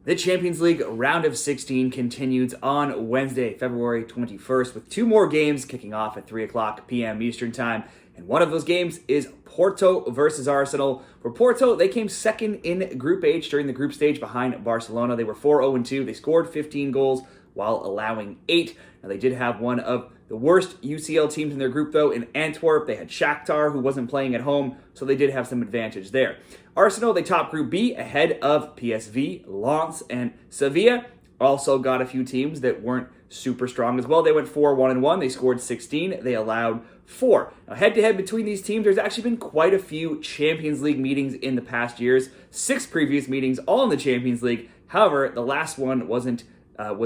The Champions League round of 16 continues on Wednesday, February 21st, with two more games kicking off at 3 o'clock p.m. Eastern Time. And one of those games is Porto versus Arsenal. For Porto, they came second in Group H during the group stage behind Barcelona. They were 4-0-2. They scored 15 goals while allowing 8. Now, they did have one of the worst UCL teams in their group, though, in Antwerp. They had Shakhtar, who wasn't playing at home, so they did have some advantage there. Arsenal, they topped Group B ahead of PSV, Lens, and Sevilla. Also got a few teams that weren't super strong as well. They went 4-1-1. They scored 16. They allowed 4. Now, head-to-head between these teams, there's actually been quite a few Champions League meetings in the past years. 6 previous meetings, all in the Champions League. However, the last one was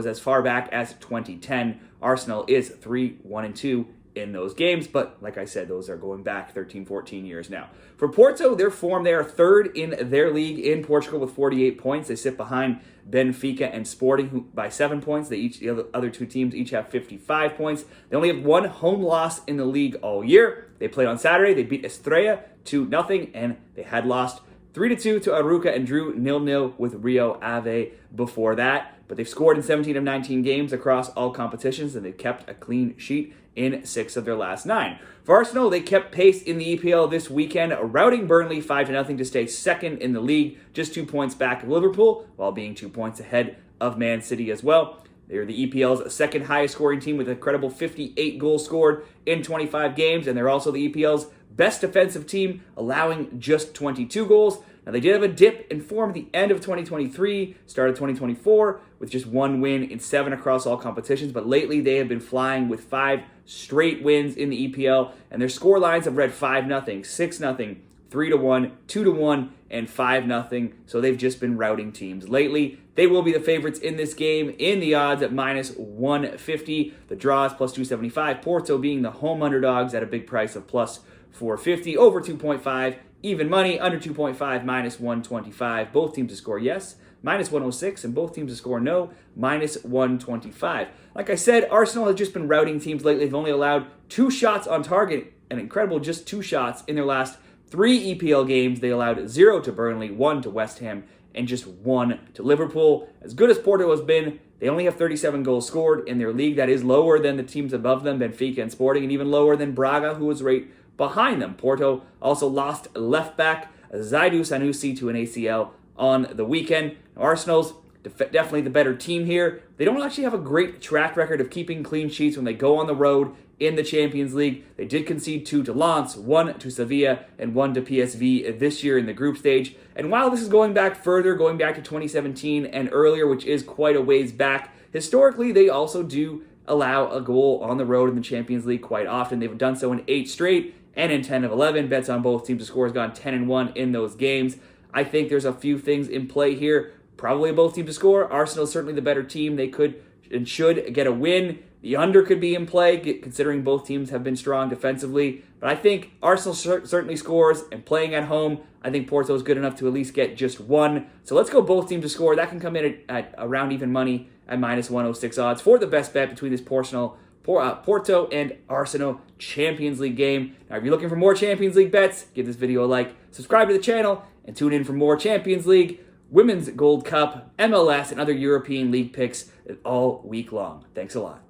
as far back as 2010. Arsenal is 3-1-2 in those games, but like I said, those are going back 13, 14 years now. For Porto, their form, they are third in their league in Portugal with 48 points. They sit behind Benfica and Sporting by 7 points. The other two teams each have 55 points. They only have one home loss in the league all year. They played on Saturday. They beat Estrella 2-0, and they had lost 3-2 to Aruca and drew 0-0 with Rio Ave before that. But they've scored in 17 of 19 games across all competitions, and they've kept a clean sheet in 6 of their last 9. For Arsenal, they kept pace in the EPL this weekend, routing Burnley 5-0 to stay second in the league, just 2 points back of Liverpool, while being 2 points ahead of Man City as well. They're the EPL's second highest scoring team with a credible 58 goals scored in 25 games, and they're also the EPL's best defensive team, allowing just 22 goals. Now, they did have a dip in form at the end of 2023, start of 2024, with just 1 win in 7 across all competitions. But lately, they have been flying with 5 straight wins in the EPL, and their score lines have read 5-0, 6-0, 3-1, 2-1, and 5-0. So they've just been routing teams lately. They will be the favorites in this game in the odds at minus 150. The draw is plus 275. Porto being the home underdogs at a big price of plus 450. Over 2.5. Even money, under 2.5, minus 125. Both teams to score yes, minus 106, and both teams to score no, minus 125. Like I said, Arsenal has just been routing teams lately. They've only allowed 2 shots on target, an incredible just 2 shots in their last 3 EPL games. They allowed 0 to Burnley, 1 to West Ham, and just 1 to Liverpool. As good as Porto has been, they only have 37 goals scored in their league. That is lower than the teams above them, Benfica and Sporting, and even lower than Braga, who was right behind them. Porto also lost left back Zaidu Sanusi to an ACL on the weekend. Arsenal's definitely the better team here. They don't actually have a great track record of keeping clean sheets when they go on the road in the Champions League. They did concede 2 to Lens, 1 to Sevilla, and 1 to PSV this year in the group stage. And while this is going back further, going back to 2017 and earlier, which is quite a ways back, historically they also do allow a goal on the road in the Champions League quite often. They've done so in 8 straight. And in 10 of 11, bets on both teams to score has gone 10-1 in those games. I think there's a few things in play here. Probably both teams to score. Arsenal is certainly the better team. They could and should get a win. The under could be in play, considering both teams have been strong defensively. But I think Arsenal certainly scores, and playing at home, I think Porto is good enough to at least get just 1. So let's go both teams to score. That can come in at around even money at minus 106 odds for the best bet between this Porto and Arsenal Champions League game. Now, if you're looking for more Champions League bets, give this video a like, subscribe to the channel, and tune in for more Champions League, Women's Gold Cup, MLS, and other European League picks all week long. Thanks a lot.